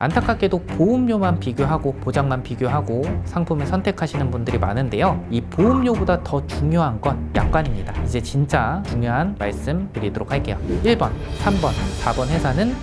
안타깝게도 보험료만 비교하고 보장만 비교하고 상품을 선택하시는 분들이 많은데요. 이 보험료보다 더 중요한 건 약관입니다. 이제 진짜 중요한 말씀 드리도록 할게요. 1번, 3번, 4번 회사는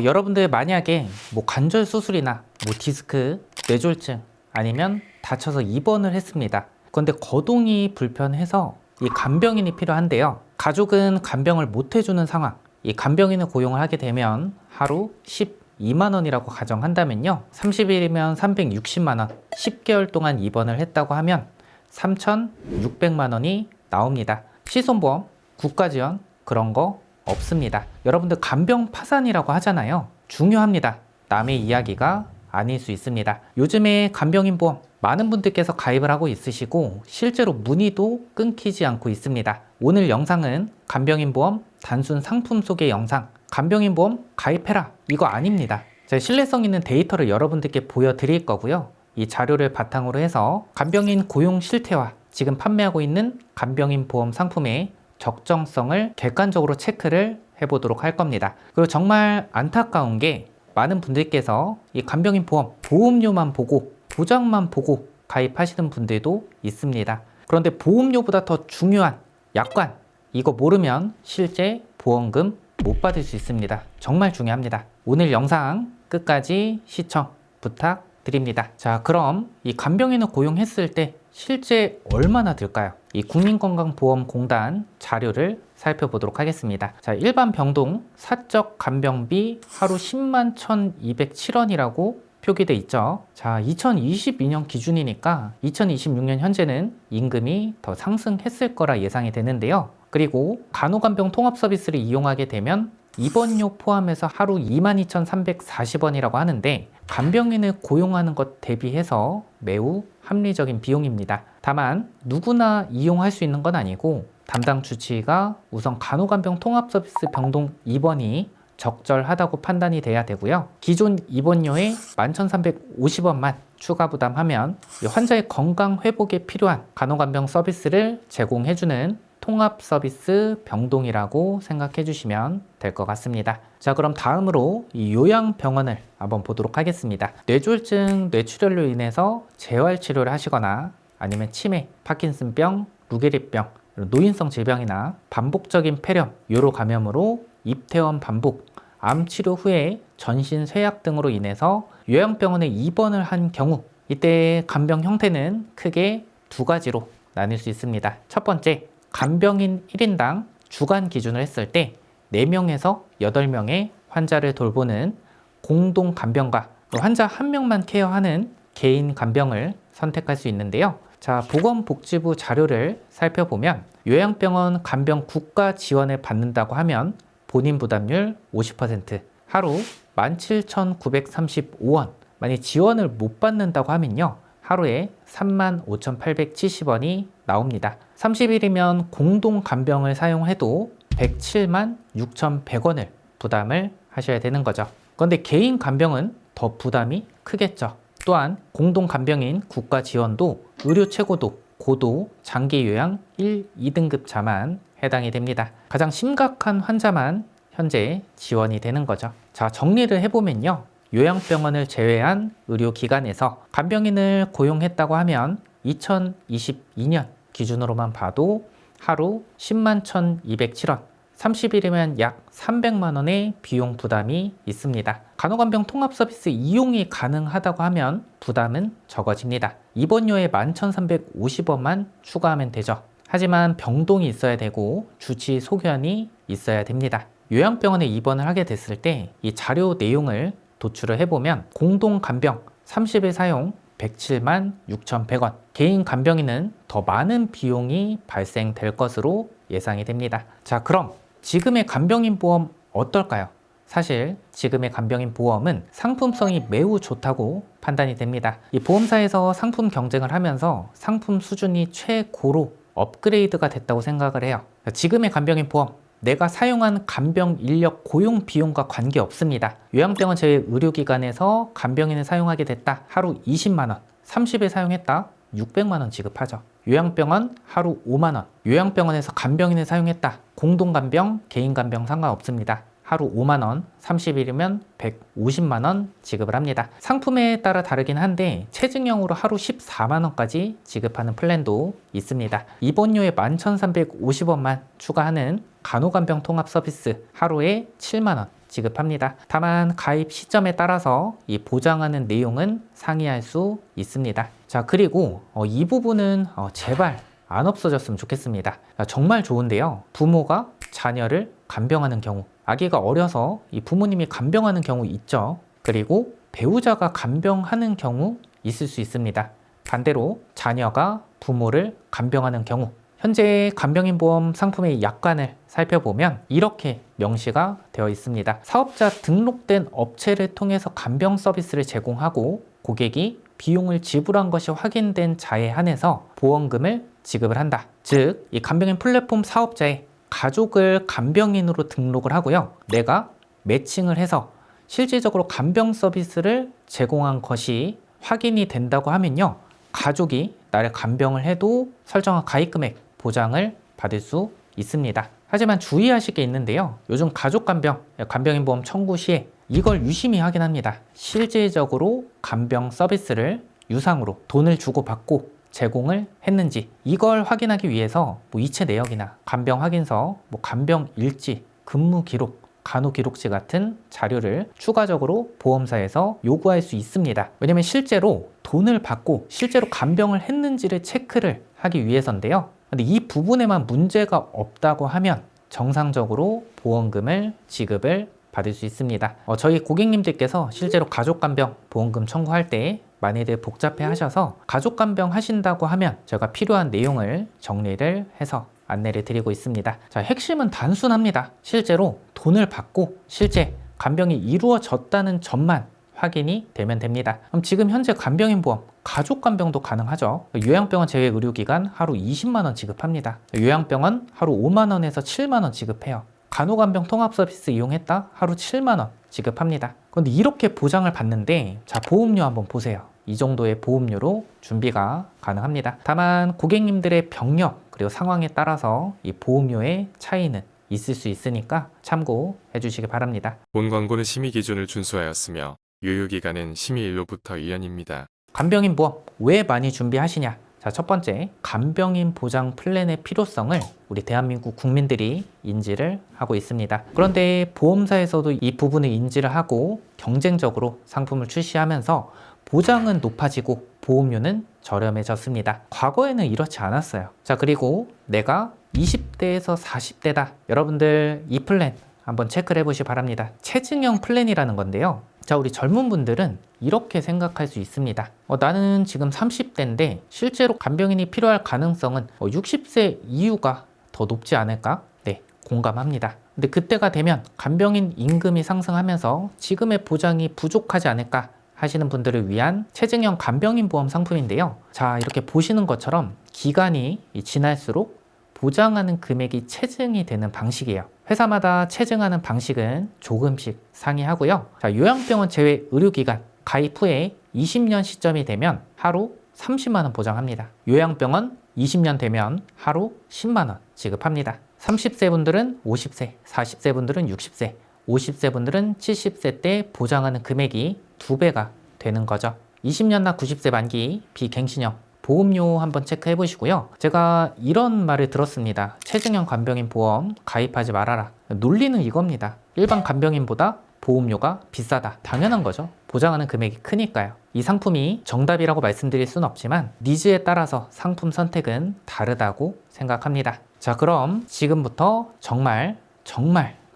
여러분들 만약에 뭐 관절 수술이나 뭐 디스크, 뇌졸중 아니면 다쳐서 입원을 했습니다. 그런데 거동이 불편해서 이 간병인이 필요한데요. 가족은 간병을 못 해주는 상황. 이 간병인을 고용을 하게 되면 하루 12만 원이라고 가정한다면요. 30일이면 360만 원, 10개월 동안 입원을 했다고 하면 3,600만 원이 나옵니다. 실손보험, 국가지원 그런 거 없습니다. 여러분들 간병 파산이라고 하잖아요. 중요합니다. 남의 이야기가 아닐 수 있습니다. 요즘에 간병인 보험 많은 분들께서 가입을 하고 있으시고 실제로 문의도 끊기지 않고 있습니다. 오늘 영상은 간병인 보험 단순 상품 소개 영상, 간병인 보험 가입해라 이거 아닙니다. 제가 신뢰성 있는 데이터를 여러분들께 보여드릴 거고요. 이 자료를 바탕으로 해서 간병인 고용 실태와 지금 판매하고 있는 간병인 보험 상품의 적정성을 객관적으로 체크를 해보도록 할 겁니다. 그리고 정말 안타까운 게 많은 분들께서 이 간병인 보험 보험료만 보고 보장만 보고 가입하시는 분들도 있습니다. 그런데 보험료보다 더 중요한 약관 이거 모르면 실제 보험금 못 받을 수 있습니다. 정말 중요합니다. 오늘 영상 끝까지 시청 부탁드립니다. 자, 그럼 이 간병인을 고용했을 때 실제 얼마나 들까요? 이 국민건강보험공단 자료를 살펴보도록 하겠습니다. 자, 일반 병동 사적 간병비 하루 10만 1,207원이라고 표기돼 있죠. 자, 2022년 기준이니까 2026년 현재는 임금이 더 상승했을 거라 예상이 되는데요. 그리고 간호간병 통합 서비스를 이용하게 되면 입원료 포함해서 하루 22,340원이라고 하는데 간병인을 고용하는 것 대비해서 매우 합리적인 비용입니다. 다만 누구나 이용할 수 있는 건 아니고 담당 주치의가 우선 간호간병 통합 서비스 병동 입원이 적절하다고 판단이 돼야 되고요. 기존 입원료의 11,350원만 추가 부담하면 환자의 건강 회복에 필요한 간호간병 서비스를 제공해주는 통합 서비스 병동이라고 생각해 주시면 될 것 같습니다. 자, 그럼 다음으로 이 요양병원을 한번 보도록 하겠습니다. 뇌졸중, 뇌출혈로 인해서 재활 치료를 하시거나 아니면 치매, 파킨슨병, 루게리병, 노인성 질병이나 반복적인 폐렴, 요로 감염으로 입퇴원 반복, 암 치료 후에 전신 쇠약 등으로 인해서 요양병원에 입원을 한 경우 이때 간병 형태는 크게 두 가지로 나뉠 수 있습니다. 첫 번째, 간병인 1인당 주간 기준을 했을 때 4명에서 8명의 환자를 돌보는 공동 간병과 환자 1명만 케어하는 개인 간병을 선택할 수 있는데요. 자, 보건복지부 자료를 살펴보면 요양병원 간병 국가 지원을 받는다고 하면 본인 부담률 50%, 하루 17,935원. 만약 지원을 못 받는다고 하면요. 하루에 35,870원이 나옵니다. 30일이면 공동 간병을 사용해도 107만 6,100원을 부담을 하셔야 되는 거죠. 그런데 개인 간병은 더 부담이 크겠죠. 또한 공동 간병인 국가 지원도 의료 최고도, 고도, 장기 요양 1, 2등급자만 해당이 됩니다. 가장 심각한 환자만 현재 지원이 되는 거죠. 자, 정리를 해보면요. 요양병원을 제외한 의료기관에서 간병인을 고용했다고 하면 2022년 기준으로만 봐도 하루 10만 1,207원, 30일이면 약 300만 원의 비용 부담이 있습니다. 간호간병 통합 서비스 이용이 가능하다고 하면 부담은 적어집니다. 입원료에 11,350원만 추가하면 되죠. 하지만 병동이 있어야 되고 주치 소견이 있어야 됩니다. 요양병원에 입원을 하게 됐을 때 이 자료 내용을 도출을 해보면 공동 간병 30일 사용 107만 6,100원, 개인 간병인은 더 많은 비용이 발생될 것으로 예상이 됩니다. 자, 그럼 지금의 간병인 보험 어떨까요? 사실 지금의 간병인 보험은 상품성이 매우 좋다고 판단이 됩니다. 이 보험사에서 상품 경쟁을 하면서 상품 수준이 최고로 업그레이드가 됐다고 생각을 해요. 지금의 간병인 보험 내가 사용한 간병 인력 고용 비용과 관계없습니다. 요양병원 제외 의료기관에서 간병인을 사용하게 됐다. 하루 20만 원, 30일 사용했다. 600만 원 지급하죠. 요양병원 하루 5만 원, 요양병원에서 간병인을 사용했다. 공동간병, 개인간병 상관없습니다. 하루 5만 원, 30일이면 150만 원 지급을 합니다. 상품에 따라 다르긴 한데 체증형으로 하루 14만 원까지 지급하는 플랜도 있습니다. 입원료에 11,350원만 추가하는 간호간병 통합 서비스 하루에 7만 원 지급합니다. 다만 가입 시점에 따라서 이 보장하는 내용은 상이할 수 있습니다. 자, 그리고 이 부분은 제발 안 없어졌으면 좋겠습니다. 정말 좋은데요. 부모가 자녀를 간병하는 경우, 아기가 어려서 이 부모님이 간병하는 경우 있죠. 그리고 배우자가 간병하는 경우 있을 수 있습니다. 반대로 자녀가 부모를 간병하는 경우, 현재 간병인 보험 상품의 약관을 살펴보면 이렇게 명시가 되어 있습니다. 사업자 등록된 업체를 통해서 간병 서비스를 제공하고 고객이 비용을 지불한 것이 확인된 자에 한해서 보험금을 지급을 한다. 즉, 이 간병인 플랫폼 사업자의 가족을 간병인으로 등록을 하고요. 내가 매칭을 해서 실질적으로 간병 서비스를 제공한 것이 확인이 된다고 하면요. 가족이 나를 간병을 해도 설정한 가입 금액 보장을 받을 수 있습니다. 하지만 주의하실 게 있는데요. 요즘 가족 간병, 간병인 보험 청구 시에 이걸 유심히 확인합니다. 실질적으로 간병 서비스를 유상으로 돈을 주고 받고 제공을 했는지, 이걸 확인하기 위해서 이체 내역이나 간병 확인서, 간병 일지, 근무 기록, 간호 기록지 같은 자료를 추가적으로 보험사에서 요구할 수 있습니다. 왜냐하면 실제로 돈을 받고 실제로 간병을 했는지를 체크를 하기 위해서인데요. 근데 이 부분에만 문제가 없다고 하면 정상적으로 보험금을 지급을 받을 수 있습니다. 저희 고객님들께서 실제로 가족 간병 보험금 청구할 때 많이들 복잡해 하셔서 가족 간병 하신다고 하면 제가 필요한 내용을 정리를 해서 안내를 드리고 있습니다. 자, 핵심은 단순합니다. 실제로 돈을 받고 실제 간병이 이루어졌다는 점만 확인이 되면 됩니다. 그럼 지금 현재 간병인 보험 가족 간병도 가능하죠. 요양병원 제외 의료기관 하루 20만 원 지급합니다. 요양병원 하루 5만 원에서 7만 원 지급해요. 간호간병 통합 서비스 이용했다? 하루 7만 원 지급합니다. 그런데 이렇게 보장을 받는데, 자, 보험료 한번 보세요. 이 정도의 보험료로 준비가 가능합니다. 다만 고객님들의 병력 그리고 상황에 따라서 이 보험료의 차이는 있을 수 있으니까 참고해 주시기 바랍니다. 본 광고는 심의 기준을 준수하였으며 유효기간은 심의일로부터 1년입니다. 간병인 보험 왜 많이 준비하시냐? 자, 첫 번째, 간병인 보장 플랜의 필요성을 우리 대한민국 국민들이 인지를 하고 있습니다. 그런데 보험사에서도 이 부분을 인지를 하고 경쟁적으로 상품을 출시하면서 보장은 높아지고 보험료는 저렴해졌습니다. 과거에는 이렇지 않았어요. 자, 그리고 내가 20대에서 40대다. 여러분들 이 플랜 한번 체크를 해보시기 바랍니다. 체증형 플랜이라는 건데요. 자, 우리 젊은 분들은 이렇게 생각할 수 있습니다. 나는 지금 30대인데 실제로 간병인이 필요할 가능성은 60세 이후가 더 높지 않을까? 네, 공감합니다. 근데 그때가 되면 간병인 임금이 상승하면서 지금의 보장이 부족하지 않을까 하시는 분들을 위한 체증형 간병인 보험 상품인데요. 자, 이렇게 보시는 것처럼 기간이 지날수록 보장하는 금액이 체증이 되는 방식이에요. 회사마다 체증하는 방식은 조금씩 상이하고요. 자, 요양병원 제외 의료기관 가입 후에 20년 시점이 되면 하루 30만 원 보장합니다. 요양병원 20년 되면 하루 10만 원 지급합니다. 30세 분들은 50세, 40세 분들은 60세, 50세 분들은 70세 때 보장하는 금액이 2배가 되는 거죠. 20년나 90세 만기 비갱신형 보험료 한번 체크해 보시고요. 제가 이런 말을 들었습니다. 체증형 간병인 보험 가입하지 말아라. 논리는 이겁니다. 일반 간병인보다 보험료가 비싸다. 당연한 거죠. 보장하는 금액이 크니까요. 이 상품이 정답이라고 말씀드릴 수는 없지만 니즈에 따라서 상품 선택은 다르다고 생각합니다. 자, 그럼 지금부터 정말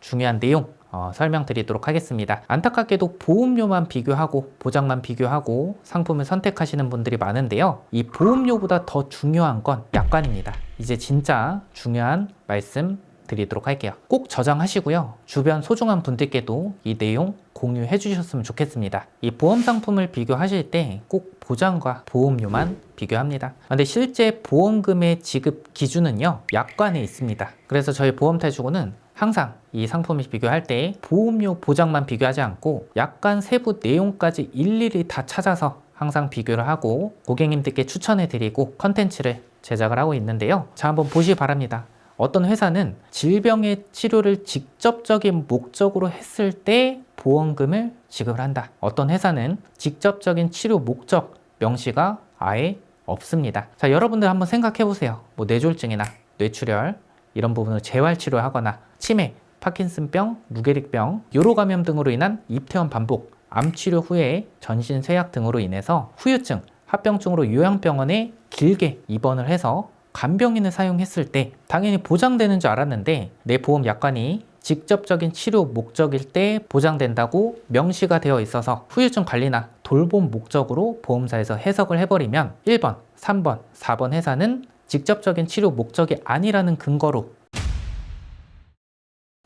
중요한 내용 설명드리도록 하겠습니다. 안타깝게도 보험료만 비교하고 보장만 비교하고 상품을 선택하시는 분들이 많은데요. 이 보험료보다 더 중요한 건 약관입니다. 이제 진짜 중요한 말씀 드리도록 할게요. 꼭 저장하시고요. 주변 소중한 분들께도 이 내용 공유해 주셨으면 좋겠습니다. 이 보험 상품을 비교하실 때 꼭 보장과 보험료만 비교합니다. 근데 실제 보험금의 지급 기준은요, 약관에 있습니다. 그래서 저희 보험탈주고는 항상 이 상품을 비교할 때 보험료 보장만 비교하지 않고 약관 세부 내용까지 일일이 다 찾아서 항상 비교를 하고 고객님들께 추천해드리고 컨텐츠를 제작을 하고 있는데요. 자, 한번 보시기 바랍니다. 어떤 회사는 질병의 치료를 직접적인 목적으로 했을 때 보험금을 지급을 한다. 어떤 회사는 직접적인 치료 목적 명시가 아예 없습니다. 자, 여러분들 한번 생각해 보세요. 뭐 뇌졸중이나 뇌출혈 이런 부분을 재활치료하거나 치매, 파킨슨병, 루게릭병, 요로 감염 등으로 인한 입퇴원 반복, 암치료 후에 전신 쇠약 등으로 인해서 후유증, 합병증으로 요양병원에 길게 입원을 해서 간병인을 사용했을 때 당연히 보장되는 줄 알았는데 내 보험 약관이 직접적인 치료 목적일 때 보장된다고 명시가 되어 있어서 후유증 관리나 돌봄 목적으로 보험사에서 해석을 해버리면 1번, 3번, 4번 회사는 직접적인 치료 목적이 아니라는 근거로,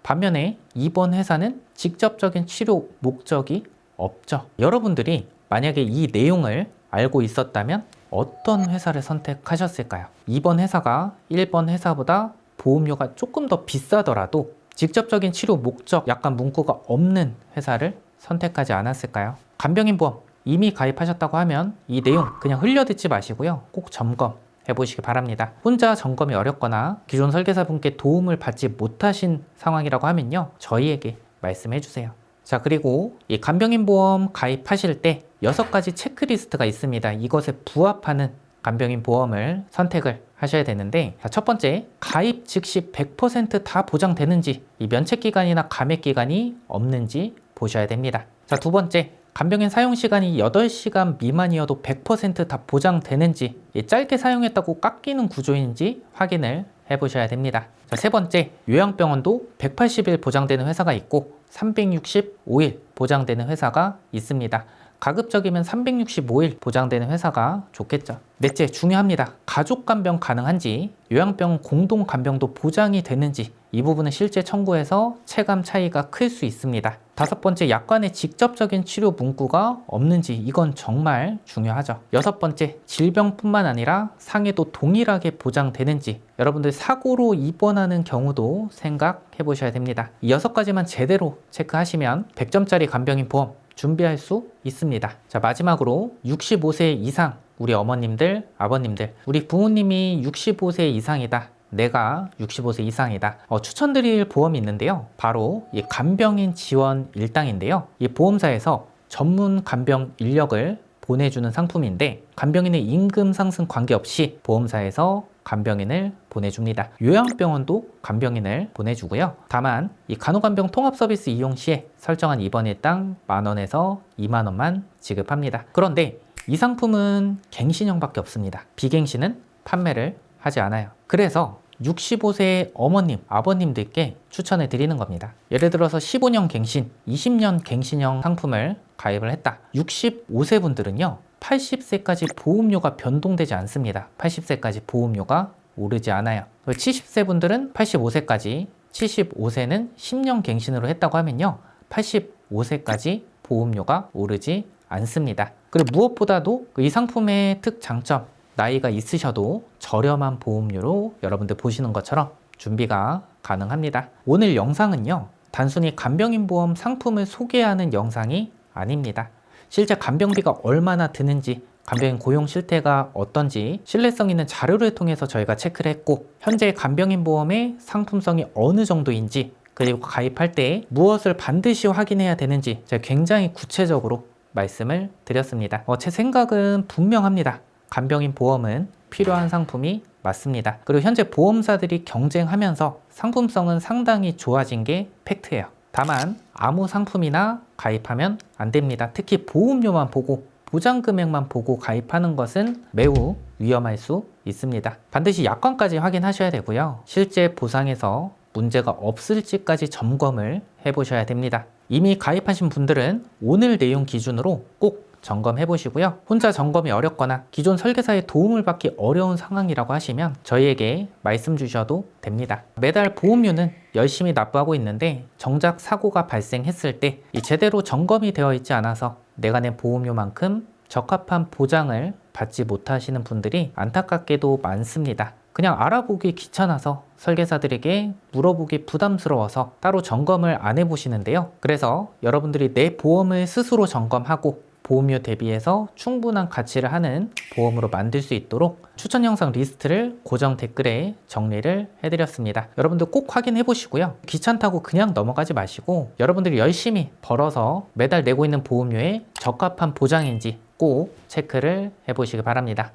반면에 2번 회사는 직접적인 치료 목적이 없죠. 여러분들이 만약에 이 내용을 알고 있었다면 어떤 회사를 선택하셨을까요? 2번 회사가 1번 회사보다 보험료가 조금 더 비싸더라도 직접적인 치료 목적 약간 문구가 없는 회사를 선택하지 않았을까요? 간병인 보험 이미 가입하셨다고 하면 이 내용 그냥 흘려듣지 마시고요. 꼭 점검해 보시기 바랍니다. 혼자 점검이 어렵거나 기존 설계사분께 도움을 받지 못하신 상황이라고 하면요, 저희에게 말씀해 주세요. 자, 그리고 이 간병인 보험 가입하실 때 6가지 체크리스트가 있습니다. 이것에 부합하는 간병인 보험을 선택을 하셔야 되는데, 자, 첫 번째, 가입 즉시 100% 다 보장되는지, 이 면책기간이나 감액기간이 없는지 보셔야 됩니다. 자, 두 번째, 간병인 사용시간이 8시간 미만이어도 100%다 보장되는지, 짧게 사용했다고 깎이는 구조인지 확인을 해보셔야 됩니다. 자, 세 번째, 요양병원도 180일 보장되는 회사가 있고 365일 보장되는 회사가 있습니다. 가급적이면 365일 보장되는 회사가 좋겠죠. 넷째, 중요합니다. 가족 간병 가능한지, 요양병 공동 간병도 보장이 되는지, 이 부분은 실제 청구에서 체감 차이가 클 수 있습니다. 다섯 번째, 약관에 직접적인 치료 문구가 없는지, 이건 정말 중요하죠. 여섯 번째, 질병뿐만 아니라 상해도 동일하게 보장되는지, 여러분들 사고로 입원하는 경우도 생각해 보셔야 됩니다. 이 6가지만 제대로 체크하시면 100점짜리 간병인 보험 준비할 수 있습니다. 자, 마지막으로 65세 이상 우리 어머님들, 아버님들, 우리 부모님이 65세 이상이다, 내가 65세 이상이다, 추천드릴 보험이 있는데요. 바로 이 간병인 지원 일당인데요. 이 보험사에서 전문 간병 인력을 보내주는 상품인데, 간병인의 임금 상승 관계없이 보험사에서 간병인을 보내줍니다. 요양병원도 간병인을 보내주고요. 다만 이 간호간병 통합 서비스 이용 시에 설정한 입원 일당 10,000원에서 20,000원만 지급합니다. 그런데 이 상품은 갱신형밖에 없습니다. 비갱신은 판매를 하지 않아요. 그래서 65세 어머님, 아버님들께 추천해 드리는 겁니다. 예를 들어서 15년 갱신, 20년 갱신형 상품을 가입을 했다. 65세 분들은요, 80세까지 보험료가 변동되지 않습니다. 80세까지 보험료가 오르지 않아요. 70세 분들은 85세까지, 75세는 10년 갱신으로 했다고 하면요, 85세까지 보험료가 오르지 않습니다. 그리고 무엇보다도 이 상품의 특장점, 나이가 있으셔도 저렴한 보험료로 여러분들 보시는 것처럼 준비가 가능합니다. 오늘 영상은요, 단순히 간병인 보험 상품을 소개하는 영상이 아닙니다. 실제 간병비가 얼마나 드는지, 간병인 고용 실태가 어떤지 신뢰성 있는 자료를 통해서 저희가 체크를 했고, 현재 간병인 보험의 상품성이 어느 정도인지, 그리고 가입할 때 무엇을 반드시 확인해야 되는지 제가 굉장히 구체적으로 말씀을 드렸습니다. 제 생각은 분명합니다. 간병인 보험은 필요한 상품이 맞습니다. 그리고 현재 보험사들이 경쟁하면서 상품성은 상당히 좋아진 게 팩트예요. 다만 아무 상품이나 가입하면 안 됩니다. 특히 보험료만 보고, 보장 금액만 보고 가입하는 것은 매우 위험할 수 있습니다. 반드시 약관까지 확인하셔야 되고요. 실제 보상에서 문제가 없을지까지 점검을 해보셔야 됩니다. 이미 가입하신 분들은 오늘 내용 기준으로 꼭 점검해 보시고요. 혼자 점검이 어렵거나 기존 설계사의 도움을 받기 어려운 상황이라고 하시면 저희에게 말씀 주셔도 됩니다. 매달 보험료는 열심히 납부하고 있는데 정작 사고가 발생했을 때 제대로 점검이 되어 있지 않아서 내가 낸 보험료만큼 적합한 보장을 받지 못하시는 분들이 안타깝게도 많습니다. 그냥 알아보기 귀찮아서 설계사들에게 물어보기 부담스러워서 따로 점검을 안 해보시는데요. 그래서 여러분들이 내 보험을 스스로 점검하고 보험료 대비해서 충분한 가치를 하는 보험으로 만들 수 있도록 추천 영상 리스트를 고정 댓글에 정리를 해드렸습니다. 여러분들 꼭 확인해 보시고요. 귀찮다고 그냥 넘어가지 마시고 여러분들이 열심히 벌어서 매달 내고 있는 보험료에 적합한 보장인지 꼭 체크를 해보시기 바랍니다.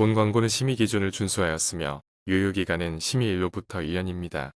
본 광고는 심의 기준을 준수하였으며 유효기간은 심의일로부터 1년입니다.